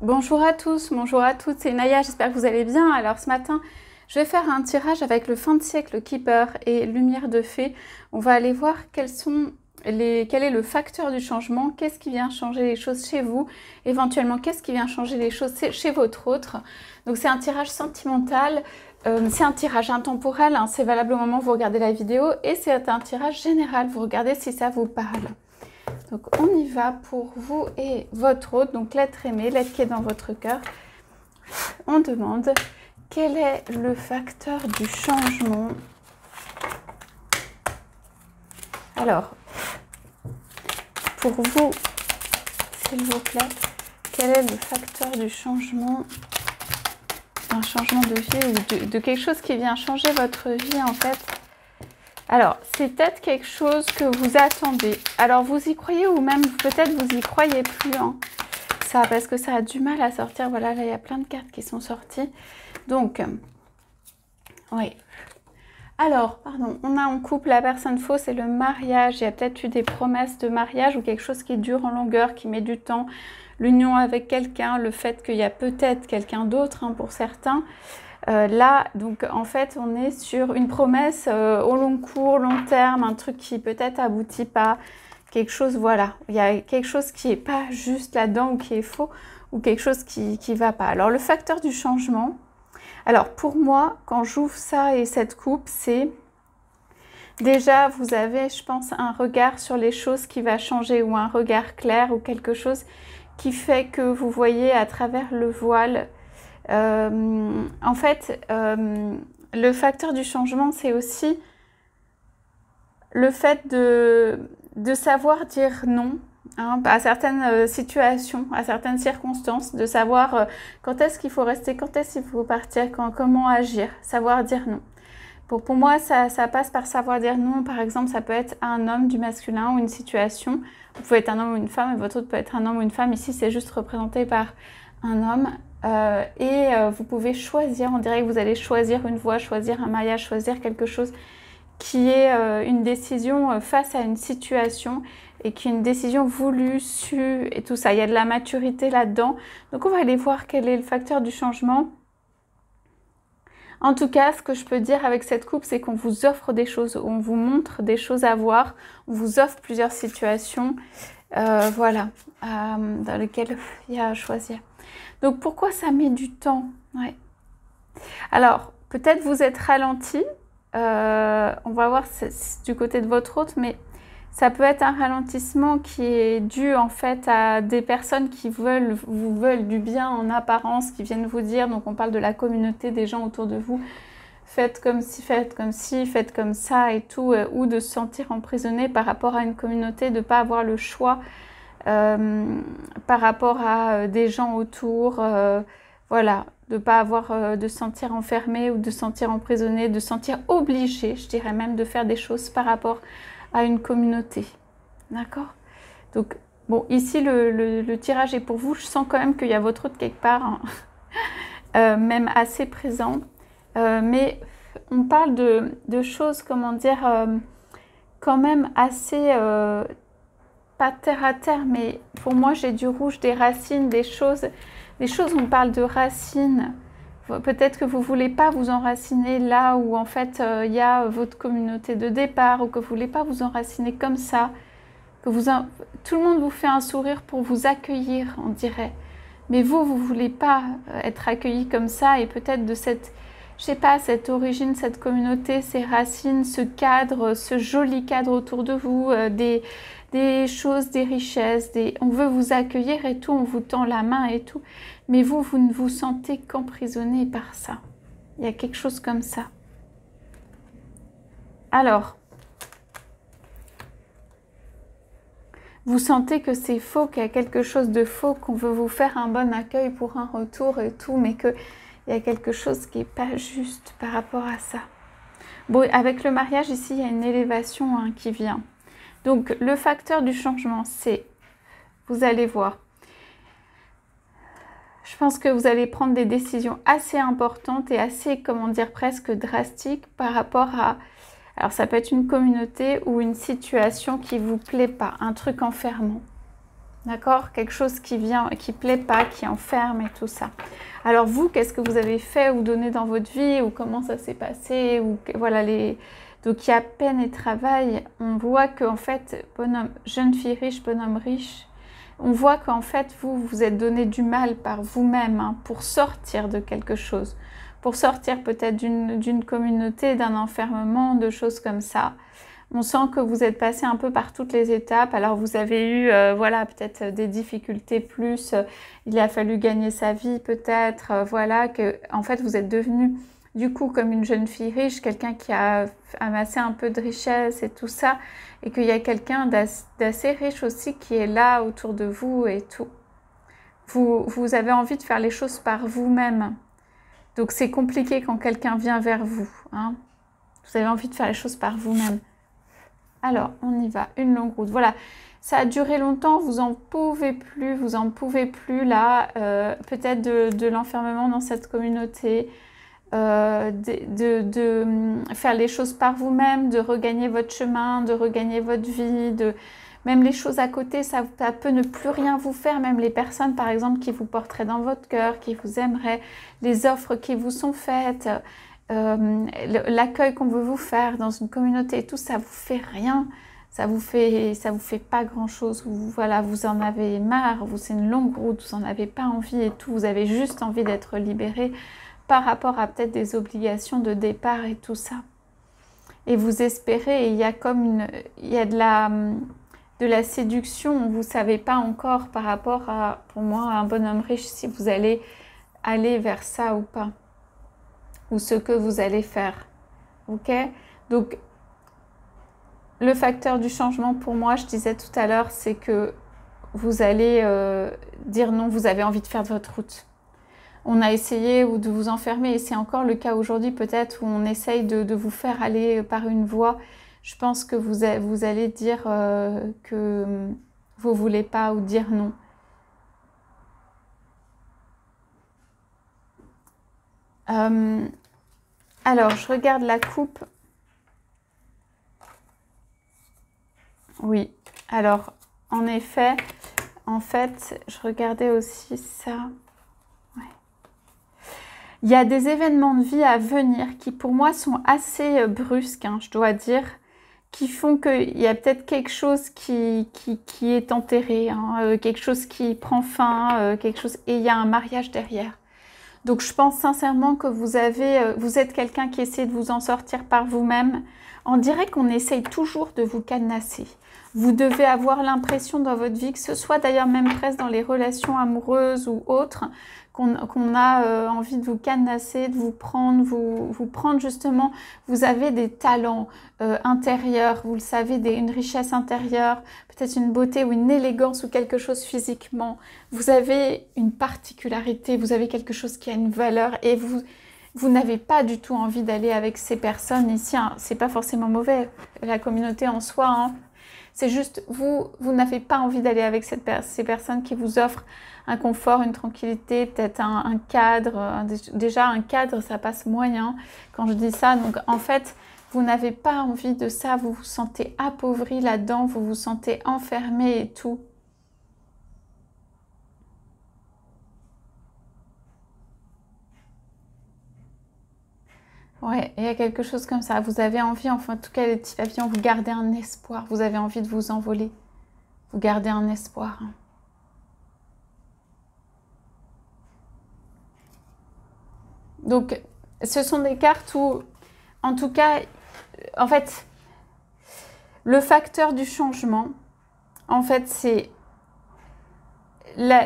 Bonjour à tous, bonjour à toutes, c'est Naya, j'espère que vous allez bien. Alors ce matin, je vais faire un tirage avec le fin de siècle Keeper et Lumière de Fée. On va aller voir quel est le facteur du changement, qu'est-ce qui vient changer les choses chez vous, éventuellement qu'est-ce qui vient changer les choses chez votre autre. Donc c'est un tirage sentimental, c'est un tirage intemporel, hein, c'est valable au moment où vous regardez la vidéo, et c'est un tirage général, vous regardez si ça vous parle. Donc on y va pour vous et votre autre, donc l'être aimé, l'être qui est dans votre cœur. On demande quel est le facteur du changement. Alors, pour vous, s'il vous plaît, quel est le facteur du changement, d'un changement de vie ou de quelque chose qui vient changer votre vie en fait? Alors, c'est peut-être quelque chose que vous attendez. Alors, vous y croyez ou même peut-être vous y croyez plus, hein, ça, parce que ça a du mal à sortir. Voilà, là, il y a plein de cartes qui sont sorties. Donc, oui. Alors, pardon, on a en couple la personne fausse et le mariage. Il y a peut-être eu des promesses de mariage ou quelque chose qui dure en longueur, qui met du temps. L'union avec quelqu'un, le fait qu'il y a peut-être quelqu'un d'autre, hein, pour certains. Là, donc en fait, on est sur une promesse au long cours, long terme, un truc qui peut-être aboutit pas, quelque chose, voilà. Il y a quelque chose qui n'est pas juste là-dedans ou qui est faux, ou quelque chose qui va pas. Alors, le facteur du changement, alors pour moi, quand j'ouvre ça et cette coupe, c'est déjà, vous avez, je pense, un regard sur les choses qui va changer, ou un regard clair, ou quelque chose qui fait que vous voyez à travers le voile. En fait, le facteur du changement, c'est aussi le fait de savoir dire non, hein, à certaines situations, à certaines circonstances, de savoir quand est-ce qu'il faut rester, quand est-ce qu'il faut partir, comment agir, savoir dire non. Pour moi, ça passe par savoir dire non. Par exemple, ça peut être un homme du masculin ou une situation. Vous pouvez être un homme ou une femme et votre autre peut être un homme ou une femme. Ici, c'est juste représenté par un homme. Vous pouvez choisir, on dirait que vous allez choisir une voie, choisir un mariage, choisir quelque chose qui est une décision face à une situation et qui est une décision voulue, sue et tout ça. Il y a de la maturité là-dedans. Donc on va aller voir quel est le facteur du changement. En tout cas, ce que je peux dire avec cette coupe, c'est qu'on vous offre des choses, on vous montre des choses à voir, on vous offre plusieurs situations, voilà, dans lesquelles il y a à choisir. Donc, pourquoi ça met du temps? Ouais. Alors, peut-être vous êtes ralenti. On va voir du côté de votre autre, mais ça peut être un ralentissement qui est dû en fait à des personnes qui vous veulent du bien en apparence, qui viennent vous dire, donc on parle de la communauté, des gens autour de vous, faites comme ci, faites comme ci, faites comme ça et tout, ou de se sentir emprisonné par rapport à une communauté, de ne pas avoir le choix. Par rapport à des gens autour, voilà, de ne pas avoir, de se sentir enfermé ou de se sentir emprisonné, de se sentir obligé, je dirais même, de faire des choses par rapport à une communauté. D'accord? Donc, bon, ici, le tirage est pour vous. Je sens quand même qu'il y a votre autre quelque part, hein, même assez présent. Mais on parle de choses, comment dire, quand même assez... pas terre à terre, mais pour moi, j'ai du rouge, des racines, des choses, on parle de racines. Peut-être que vous ne voulez pas vous enraciner là où, en fait, il y a votre communauté de départ, ou que vous ne voulez pas vous enraciner comme ça. Tout le monde vous fait un sourire pour vous accueillir, on dirait. Mais vous ne voulez pas être accueilli comme ça, et peut-être de cette... Je sais pas, cette origine, cette communauté, ces racines, ce cadre, ce joli cadre autour de vous, des choses, des richesses, on veut vous accueillir et tout, on vous tend la main et tout, mais vous ne vous sentez qu'emprisonné par ça. Il y a quelque chose comme ça. Alors, vous sentez que c'est faux, qu'il y a quelque chose de faux, qu'on veut vous faire un bon accueil pour un retour et tout, mais qu'il y a quelque chose qui n'est pas juste par rapport à ça. Bon, avec le mariage, ici, il y a une élévation, hein, qui vient. Donc, le facteur du changement, c'est, vous allez voir, je pense que vous allez prendre des décisions assez importantes et assez, comment dire, presque drastiques par rapport à... Alors, ça peut être une communauté ou une situation qui ne vous plaît pas, un truc enfermant. D'accord? Quelque chose qui vient, qui plaît pas, qui enferme et tout ça. Alors vous, qu'est-ce que vous avez fait ou donné dans votre vie, ou comment ça s'est passé, ou voilà les... Donc il y a peine et travail. On voit qu'en fait, bonhomme, jeune fille riche, bonhomme riche, on voit qu'en fait, vous vous êtes donné du mal par vous-même hein, pour sortir de quelque chose, pour sortir peut-être d'une communauté, d'un enfermement, de choses comme ça. On sent que vous êtes passé un peu par toutes les étapes. Alors vous avez eu, voilà, peut-être des difficultés plus. Il a fallu gagner sa vie peut-être. Voilà, que en fait vous êtes devenu du coup comme une jeune fille riche, quelqu'un qui a amassé un peu de richesse et tout ça, et qu'il y a quelqu'un d'assez riche aussi qui est là autour de vous et tout. Vous avez envie de faire les choses par vous-même. Donc c'est compliqué quand quelqu'un vient vers vous. Hein. Vous avez envie de faire les choses par vous-même. Alors, on y va, une longue route. Voilà, ça a duré longtemps, vous en pouvez plus là, peut-être de l'enfermement dans cette communauté, de faire les choses par vous-même, de regagner votre chemin, de regagner votre vie, même les choses à côté, ça peut ne plus rien vous faire, même les personnes par exemple qui vous porteraient dans votre cœur, qui vous aimeraient, les offres qui vous sont faites, l'accueil qu'on veut vous faire dans une communauté et tout, ça vous fait rien, ça vous fait pas grand chose, voilà, vous en avez marre, c'est une longue route, vous en avez pas envie et tout, vous avez juste envie d'être libéré par rapport à peut-être des obligations de départ et tout ça. Et vous espérez, et il y a comme il y a de la séduction, vous savez pas encore par rapport à, pour moi, à un bonhomme riche, si vous allez aller vers ça ou pas. Ou ce que vous allez faire. Ok? Donc, le facteur du changement pour moi, je disais tout à l'heure, c'est que vous allez dire non, vous avez envie de faire de votre route. On a essayé ou de vous enfermer, et c'est encore le cas aujourd'hui peut-être, où on essaye de vous faire aller par une voie. Je pense que vous allez dire que vous ne voulez pas ou dire non. Alors, je regarde la coupe. Oui, alors, en effet, en fait, je regardais aussi ça. Ouais. Il y a des événements de vie à venir qui, pour moi, sont assez brusques, hein, je dois dire, qui font qu'il y a peut-être quelque chose qui est enterré, hein, quelque chose qui prend fin, quelque chose, et il y a un mariage derrière. Donc je pense sincèrement que vous êtes quelqu'un qui essaie de vous en sortir par vous-même. On dirait qu'on essaye toujours de vous cadenasser. Vous devez avoir l'impression dans votre vie, que ce soit d'ailleurs même presque dans les relations amoureuses ou autres, qu'on a envie de vous cadenasser, de vous prendre justement. Vous avez des talents intérieurs, vous le savez, une richesse intérieure, peut-être une beauté ou une élégance ou quelque chose physiquement. Vous avez une particularité, vous avez quelque chose qui a une valeur, et vous n'avez pas du tout envie d'aller avec ces personnes ici. Hein. C'est pas forcément mauvais, la communauté en soi. Hein. C'est juste, vous n'avez pas envie d'aller avec ces personnes qui vous offrent un confort, une tranquillité, peut-être un cadre. Déjà, un cadre, ça passe moyen quand je dis ça. Donc, en fait, vous n'avez pas envie de ça. Vous vous sentez appauvri là-dedans. Vous vous sentez enfermé et tout. Ouais, il y a quelque chose comme ça. Vous avez envie, enfin, en tout cas, les petits papillons, vous gardez un espoir. Vous avez envie de vous envoler. Vous gardez un espoir. Hein. Donc, ce sont des cartes où, en tout cas, en fait, le facteur du changement, en fait, c'est...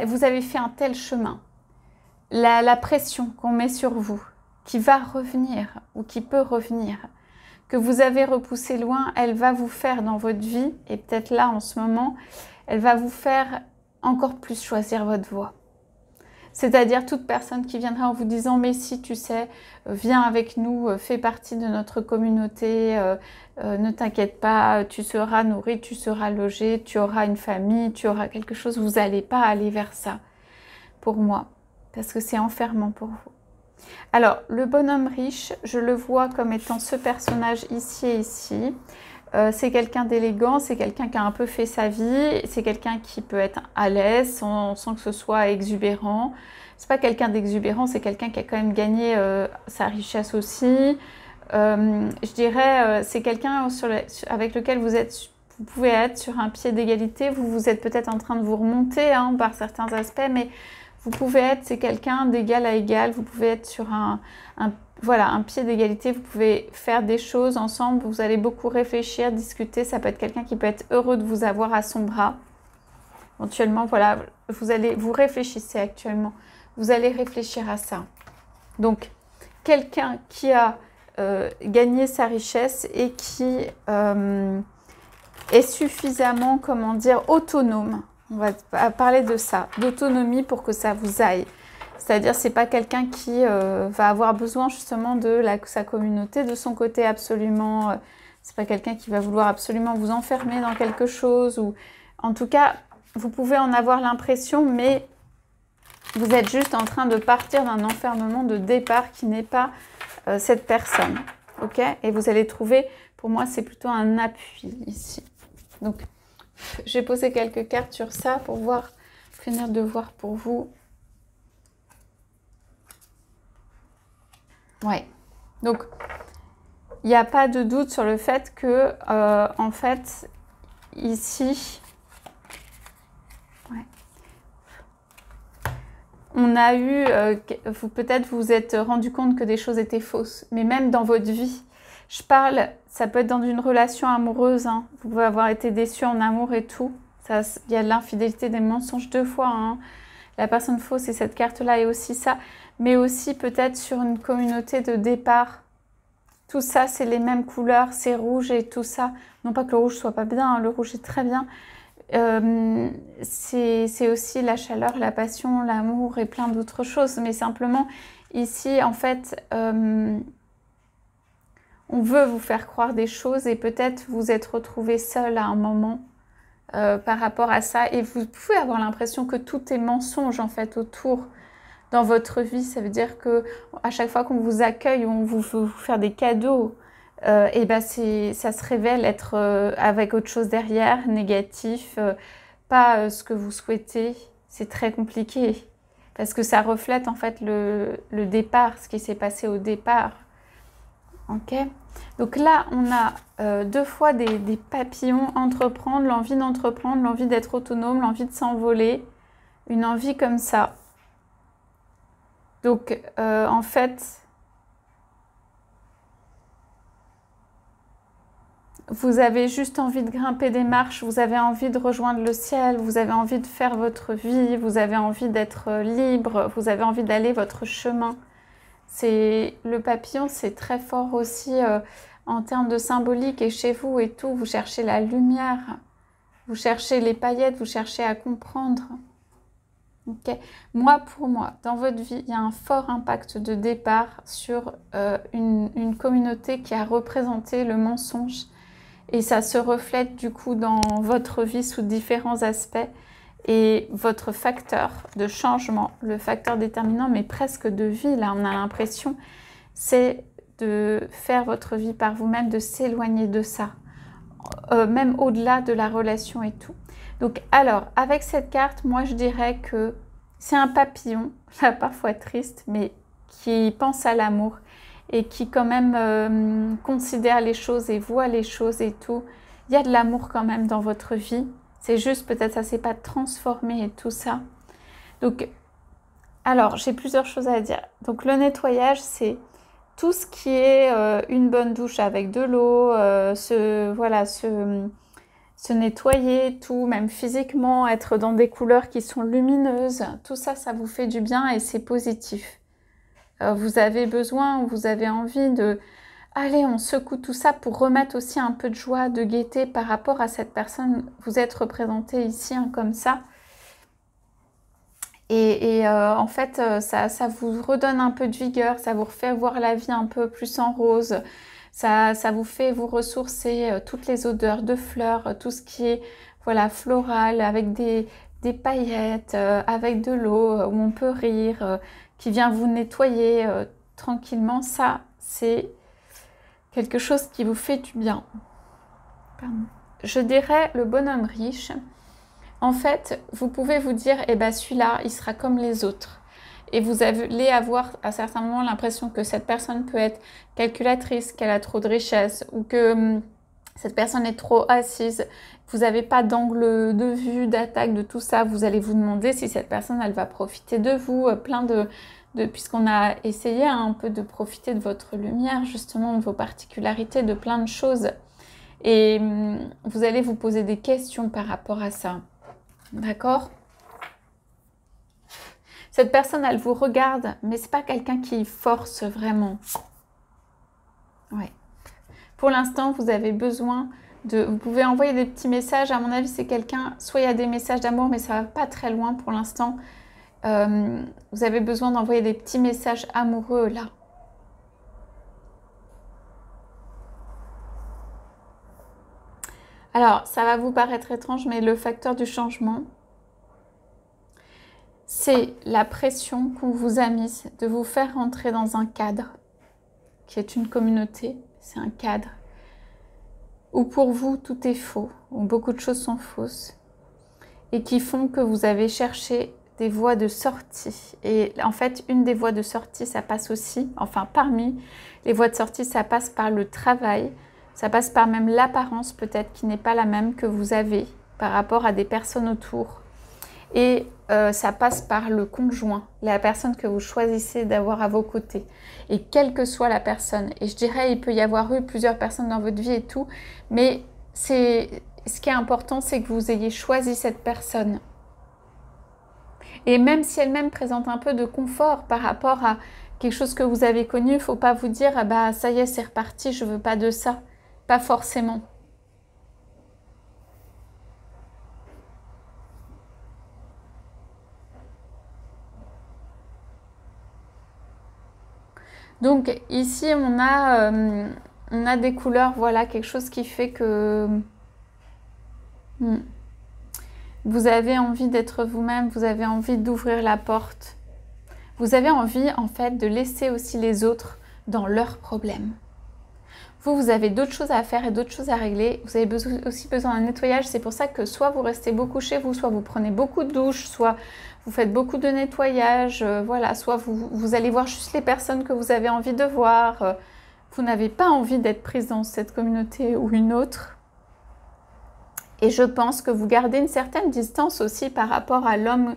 Vous avez fait un tel chemin. La pression qu'on met sur vous, qui va revenir ou qui peut revenir, que vous avez repoussé loin, elle va vous faire dans votre vie, et peut-être là en ce moment, elle va vous faire encore plus choisir votre voie. C'est-à-dire toute personne qui viendra en vous disant « mais si tu sais, viens avec nous, fais partie de notre communauté, ne t'inquiète pas, tu seras nourri, tu seras logé, tu auras une famille, tu auras quelque chose », vous n'allez pas aller vers ça, pour moi, parce que c'est enfermant pour vous. Alors, le bonhomme riche, je le vois comme étant ce personnage ici et ici. C'est quelqu'un d'élégant, c'est quelqu'un qui a un peu fait sa vie, c'est quelqu'un qui peut être à l'aise sans que ce soit exubérant. C'est pas quelqu'un d'exubérant, c'est quelqu'un qui a quand même gagné sa richesse aussi. Je dirais, c'est quelqu'un avec lequel vous pouvez être sur un pied d'égalité. Vous êtes peut-être en train de vous remonter hein, par certains aspects, mais vous pouvez être, c'est quelqu'un d'égal à égal. Vous pouvez être sur voilà, un pied d'égalité. Vous pouvez faire des choses ensemble. Vous allez beaucoup réfléchir, discuter. Ça peut être quelqu'un qui peut être heureux de vous avoir à son bras. Éventuellement, voilà, vous réfléchissez actuellement. Vous allez réfléchir à ça. Donc, quelqu'un qui a gagné sa richesse et qui est suffisamment, comment dire, autonome. On va parler de ça, d'autonomie pour que ça vous aille. C'est-à-dire, c'est pas quelqu'un qui va avoir besoin justement de sa communauté, de son côté absolument. C'est pas quelqu'un qui va vouloir absolument vous enfermer dans quelque chose. Ou en tout cas, vous pouvez en avoir l'impression, mais vous êtes juste en train de partir d'un enfermement de départ qui n'est pas cette personne. Ok? Et vous allez trouver, pour moi, c'est plutôt un appui ici. Donc, j'ai posé quelques cartes sur ça pour finir de voir pour vous. Ouais. Donc, il n'y a pas de doute sur le fait que, en fait, ici, ouais, on a eu, peut-être vous vous êtes rendu compte que des choses étaient fausses, mais même dans votre vie, je parle, ça peut être dans une relation amoureuse, hein. Vous pouvez avoir été déçu en amour et tout. Il y a de l'infidélité, des mensonges 2 fois. Hein. La personne fausse et cette carte-là est aussi ça. Mais aussi peut-être sur une communauté de départ. Tout ça, c'est les mêmes couleurs, c'est rouge et tout ça. Non pas que le rouge soit pas bien, hein, le rouge est très bien. C'est aussi la chaleur, la passion, l'amour et plein d'autres choses. Mais simplement, ici, en fait... on veut vous faire croire des choses et peut-être vous être retrouvé seul à un moment par rapport à ça. Et vous pouvez avoir l'impression que tout est mensonge en fait autour dans votre vie. Ça veut dire que à chaque fois qu'on vous accueille ou on vous veut vous faire des cadeaux, et ben ça se révèle être avec autre chose derrière, négatif, pas ce que vous souhaitez. C'est très compliqué parce que ça reflète en fait le départ, ce qui s'est passé au départ. Ok, donc là, on a 2 fois des papillons, entreprendre, l'envie d'entreprendre, l'envie d'être autonome, l'envie de s'envoler, une envie comme ça. Donc, en fait, vous avez juste envie de grimper des marches, vous avez envie de rejoindre le ciel, vous avez envie de faire votre vie, vous avez envie d'être libre, vous avez envie d'aller votre chemin. Le papillon, c'est très fort aussi en termes de symbolique et chez vous et tout, vous cherchez la lumière, vous cherchez les paillettes, vous cherchez à comprendre. Okay. Pour moi, dans votre vie, il y a un fort impact de départ sur une communauté qui a représenté le mensonge et ça se reflète du coup dans votre vie sous différents aspects. Et votre facteur de changement, le facteur déterminant, mais presque de vie, là on a l'impression, c'est de faire votre vie par vous-même, de s'éloigner de ça, même au-delà de la relation et tout. Donc alors, avec cette carte, moi je dirais que c'est un papillon, là parfois triste, mais qui pense à l'amour et qui quand même considère les choses et voit les choses et tout. Il y a de l'amour quand même dans votre vie. C'est juste, peut-être, ça ne s'est pas transformé et tout ça. Donc, alors, j'ai plusieurs choses à dire. Donc, le nettoyage, c'est tout ce qui est une bonne douche avec de l'eau, se nettoyer, tout, même physiquement, être dans des couleurs qui sont lumineuses. Tout ça, ça vous fait du bien et c'est positif. Vous avez besoin, vous avez envie de... Allez, on secoue tout ça pour remettre aussi un peu de joie, de gaieté par rapport à cette personne. Vous êtes représenté ici hein, comme ça. Et en fait, ça vous redonne un peu de vigueur, ça vous refait voir la vie un peu plus en rose. Ça vous fait vous ressourcer toutes les odeurs de fleurs, tout ce qui est voilà, floral, avec des paillettes, avec de l'eau, où on peut rire, qui vient vous nettoyer tranquillement. Ça, c'est... quelque chose qui vous fait du bien. Pardon. Je dirais le bonhomme riche. En fait, vous pouvez vous dire, eh ben celui-là, il sera comme les autres. Et vous allez avoir à certains moments l'impression que cette personne peut être calculatrice, qu'elle a trop de richesse ou que cette personne est trop assise. Vous n'avez pas d'angle de vue, d'attaque, de tout ça. Vous allez vous demander si cette personne, elle va profiter de vous. Puisqu'on a essayé un peu de profiter de votre lumière, justement, de vos particularités, de plein de choses. Et vous allez vous poser des questions par rapport à ça. D'accord ? Cette personne, elle vous regarde, mais c'est pas quelqu'un qui force vraiment. Ouais. Pour l'instant, vous avez besoin de... Vous pouvez envoyer des petits messages. À mon avis, c'est quelqu'un... Soit il y a des messages d'amour, mais ça va pas très loin pour l'instant. Vous avez besoin d'envoyer des petits messages amoureux, là. Alors, ça va vous paraître étrange, mais le facteur du changement, c'est la pression qu'on vous a mise de vous faire rentrer dans un cadre qui est une communauté, c'est un cadre où pour vous tout est faux, où beaucoup de choses sont fausses et qui font que vous avez cherché des voies de sortie. Et en fait, une des voies de sortie, ça passe aussi, enfin parmi les voies de sortie, ça passe par le travail, ça passe par même l'apparence peut-être qui n'est pas la même que vous avez par rapport à des personnes autour. Et ça passe par le conjoint, la personne que vous choisissez d'avoir à vos côtés. Et quelle que soit la personne, et je dirais il peut y avoir eu plusieurs personnes dans votre vie et tout, mais ce qui est important, c'est que vous ayez choisi cette personne. Et même si elle-même présente un peu de confort par rapport à quelque chose que vous avez connu, il ne faut pas vous dire ah bah ça y est, c'est reparti, je ne veux pas de ça. Pas forcément. Donc ici on a des couleurs, voilà, quelque chose qui fait que vous avez envie d'être vous-même, vous avez envie d'ouvrir la porte. Vous avez envie en fait de laisser aussi les autres dans leurs problèmes. Vous avez d'autres choses à faire et d'autres choses à régler. Vous avez aussi besoin d'un nettoyage. C'est pour ça que soit vous restez beaucoup chez vous, soit vous prenez beaucoup de douches, soit vous faites beaucoup de nettoyage. Voilà, soit vous allez voir juste les personnes que vous avez envie de voir. Vous n'avez pas envie d'être prise dans cette communauté ou une autre. Et je pense que vous gardez une certaine distance aussi par rapport à l'homme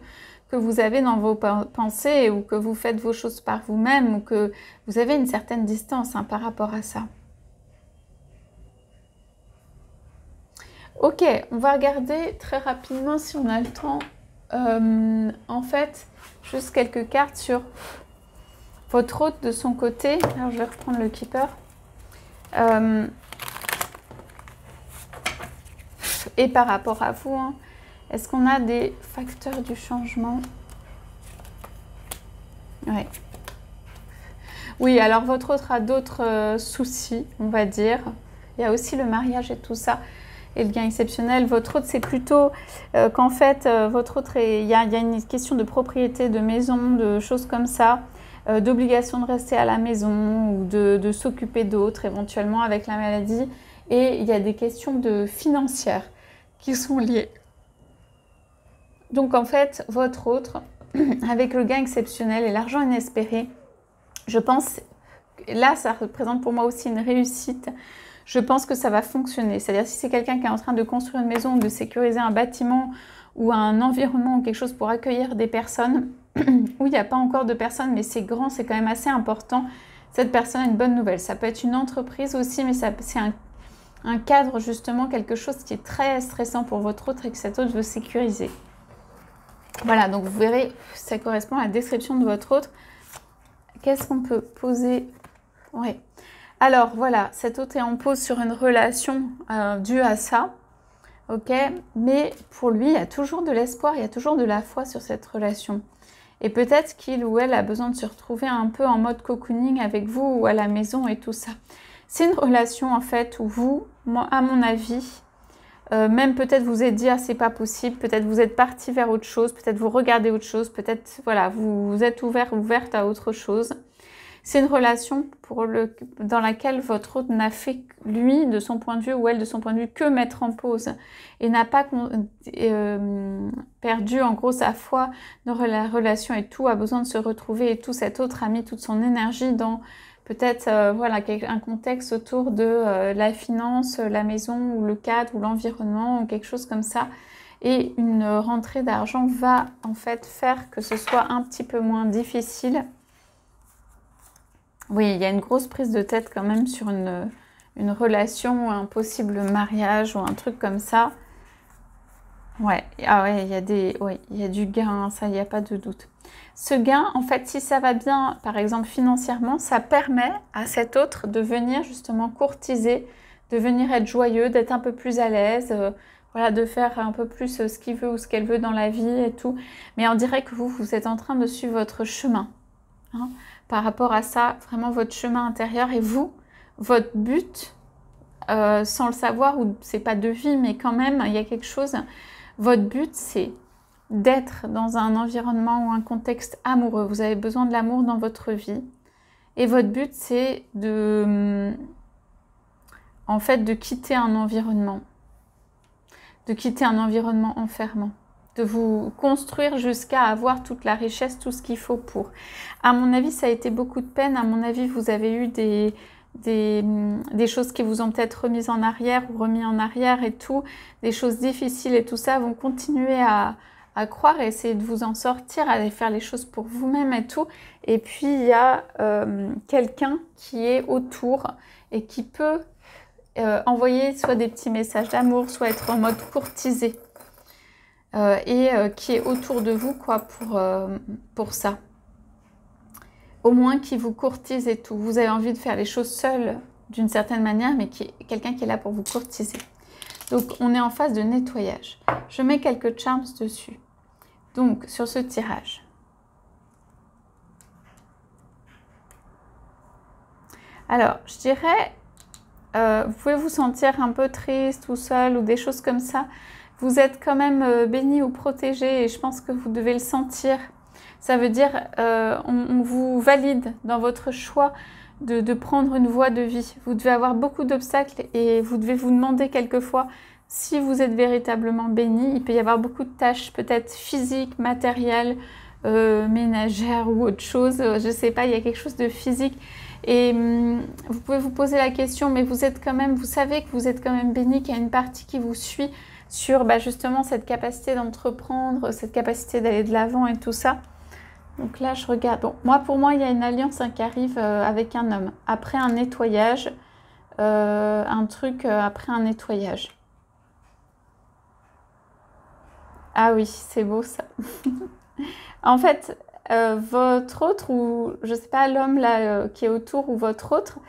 que vous avez dans vos pensées ou que vous faites vos choses par vous-même ou que vous avez une certaine distance par rapport à ça. Ok, on va regarder très rapidement si on a le temps. En fait, juste quelques cartes sur votre hôte de son côté. Alors, je vais reprendre le keeper. Et par rapport à vous, est-ce qu'on a des facteurs du changement? Ouais. Oui, alors votre autre a d'autres soucis, on va dire. Il y a aussi le mariage et tout ça. Et le gain exceptionnel, votre autre, c'est plutôt qu'en fait, votre autre, il y a une question de propriété, de maison, de choses comme ça, d'obligation de rester à la maison ou de s'occuper d'autres, éventuellement avec la maladie. Et il y a des questions financières qui sont liées. Donc en fait, votre autre, avec le gain exceptionnel et l'argent inespéré, je pense, là, ça représente pour moi aussi une réussite. Je pense que ça va fonctionner. C'est-à-dire si c'est quelqu'un qui est en train de construire une maison, de sécuriser un bâtiment ou un environnement ou quelque chose pour accueillir des personnes, où il n'y a pas encore de personnes, mais c'est grand, c'est quand même assez important, cette personne a une bonne nouvelle. Ça peut être une entreprise aussi, mais c'est un cadre justement, quelque chose qui est très stressant pour votre autre et que cet autre veut sécuriser. Voilà, donc vous verrez, ça correspond à la description de votre autre. Qu'est-ce qu'on peut poser? Oui. Alors voilà, cet autre est en pause sur une relation due à ça, ok? Mais pour lui, il y a toujours de l'espoir, il y a toujours de la foi sur cette relation. Et peut-être qu'il ou elle a besoin de se retrouver un peu en mode cocooning avec vous ou à la maison et tout ça. C'est une relation en fait où vous, moi, à mon avis, même peut-être vous êtes dit ah c'est pas possible, peut-être vous êtes parti vers autre chose, peut-être vous regardez autre chose, peut-être voilà, vous êtes ouverte à autre chose. C'est une relation dans laquelle votre hôte n'a fait, lui, de son point de vue, ou elle, de son point de vue, que mettre en pause. Et n'a pas perdu, en gros, sa foi dans la relation et tout, a besoin de se retrouver et tout. Cet autre a mis toute son énergie dans peut-être voilà, un contexte autour de la finance, la maison, ou le cadre, ou l'environnement, ou quelque chose comme ça. Et une rentrée d'argent va en fait faire que ce soit un petit peu moins difficile. Oui, il y a une grosse prise de tête quand même sur une relation, un possible mariage ou un truc comme ça. Ouais, ah ouais, il y a du gain, ça, il n'y a pas de doute. Ce gain, en fait, si ça va bien, par exemple financièrement, ça permet à cet autre de venir justement courtiser, de venir être joyeux, d'être un peu plus à l'aise, voilà, de faire un peu plus ce qu'il veut ou ce qu'elle veut dans la vie et tout. Mais on dirait que vous êtes en train de suivre votre chemin. Hein, par rapport à ça, vraiment votre chemin intérieur et vous, votre but, sans le savoir, ou c'est pas de vie, mais quand même, il y a quelque chose. Votre but, c'est d'être dans un environnement ou un contexte amoureux. Vous avez besoin de l'amour dans votre vie. Et votre but, c'est en fait, de quitter un environnement. De quitter un environnement enfermant, de vous construire jusqu'à avoir toute la richesse, tout ce qu'il faut pour. À mon avis, ça a été beaucoup de peine. À mon avis, vous avez eu des choses qui vous ont peut-être remises en arrière ou remis en arrière et tout, des choses difficiles et tout ça, vont continuer à croire et essayer de vous en sortir, à aller faire les choses pour vous-même et tout. Et puis, il y a quelqu'un qui est autour et qui peut envoyer soit des petits messages d'amour, soit être en mode courtisé qui est autour de vous quoi pour ça. Au moins qui vous courtise et tout. Vous avez envie de faire les choses seul d'une certaine manière, mais quelqu'un qui est là pour vous courtiser. Donc on est en phase de nettoyage. Je mets quelques charms dessus. Donc sur ce tirage. Alors je dirais... vous pouvez vous sentir un peu triste ou seul ou des choses comme ça. Vous êtes quand même béni ou protégé et je pense que vous devez le sentir. Ça veut dire on vous valide dans votre choix de prendre une voie de vie. Vous devez avoir beaucoup d'obstacles et vous devez vous demander quelquefois si vous êtes véritablement béni. Il peut y avoir beaucoup de tâches peut-être physiques, matérielles, ménagères ou autre chose. Je ne sais pas, il y a quelque chose de physique. Et vous pouvez vous poser la question, mais vous êtes quand même, vous savez que vous êtes quand même béni, qu'il y a une partie qui vous suit sur justement cette capacité d'entreprendre, cette capacité d'aller de l'avant et tout ça. Donc là, je regarde. Bon, pour moi, il y a une alliance qui arrive avec un homme. Après un nettoyage, un truc après un nettoyage. Ah oui, c'est beau ça. En fait... votre autre, ou je sais pas, l'homme là qui est autour, ou votre autre,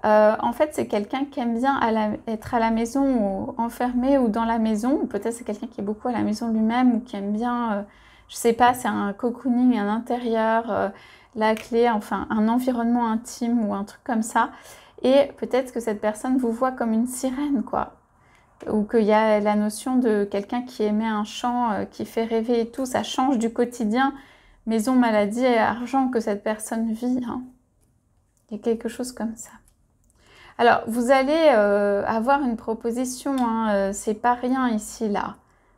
en fait c'est quelqu'un qui aime bien être à la maison ou enfermé ou dans la maison, ou peut-être c'est quelqu'un qui est beaucoup à la maison lui-même ou qui aime bien, je sais pas, c'est un cocooning, un intérieur, la clé, enfin un environnement intime ou un truc comme ça. Et peut-être que cette personne vous voit comme une sirène quoi, ou qu'il y a la notion de quelqu'un qui émet un chant qui fait rêver et tout, ça change du quotidien. Maison, maladie et argent que cette personne vit. Hein. Il y a quelque chose comme ça. Alors, vous allez avoir une proposition. Hein, c'est pas rien ici, là.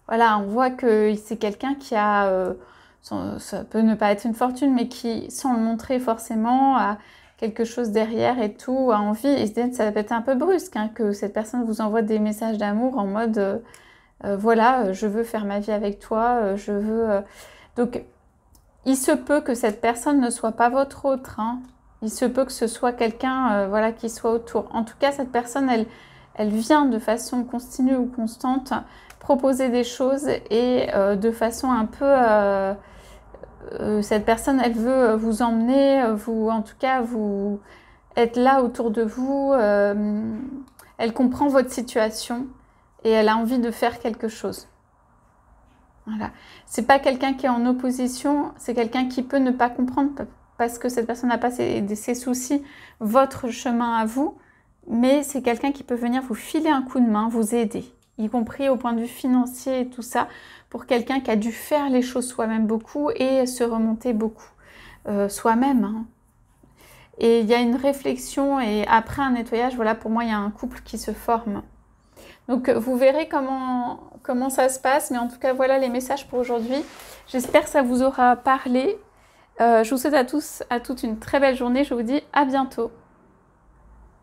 Voilà, on voit que c'est quelqu'un qui a... ça peut ne pas être une fortune, mais qui, sans le montrer forcément, a quelque chose derrière et tout, a envie. Et ça peut être un peu brusque, hein, que cette personne vous envoie des messages d'amour en mode... voilà, je veux faire ma vie avec toi, je veux... Donc... il se peut que cette personne ne soit pas votre autre. Hein. Il se peut que ce soit quelqu'un voilà, qui soit autour. En tout cas, cette personne, elle vient de façon continue ou constante proposer des choses et de façon un peu... cette personne, elle veut vous emmener, en tout cas, vous être là autour de vous. Elle comprend votre situation et elle a envie de faire quelque chose. Voilà. C'est pas quelqu'un qui est en opposition, c'est quelqu'un qui peut ne pas comprendre parce que cette personne n'a pas ses soucis, votre chemin à vous, mais c'est quelqu'un qui peut venir vous filer un coup de main, vous aider, y compris au point de vue financier et tout ça, pour quelqu'un qui a dû faire les choses soi-même beaucoup et se remonter beaucoup soi-même. Hein. Et il y a une réflexion et après un nettoyage, voilà, pour moi, il y a un couple qui se forme. Donc, vous verrez comment ça se passe. Mais en tout cas, voilà les messages pour aujourd'hui. J'espère que ça vous aura parlé. Je vous souhaite à tous, à toutes une très belle journée. Je vous dis à bientôt.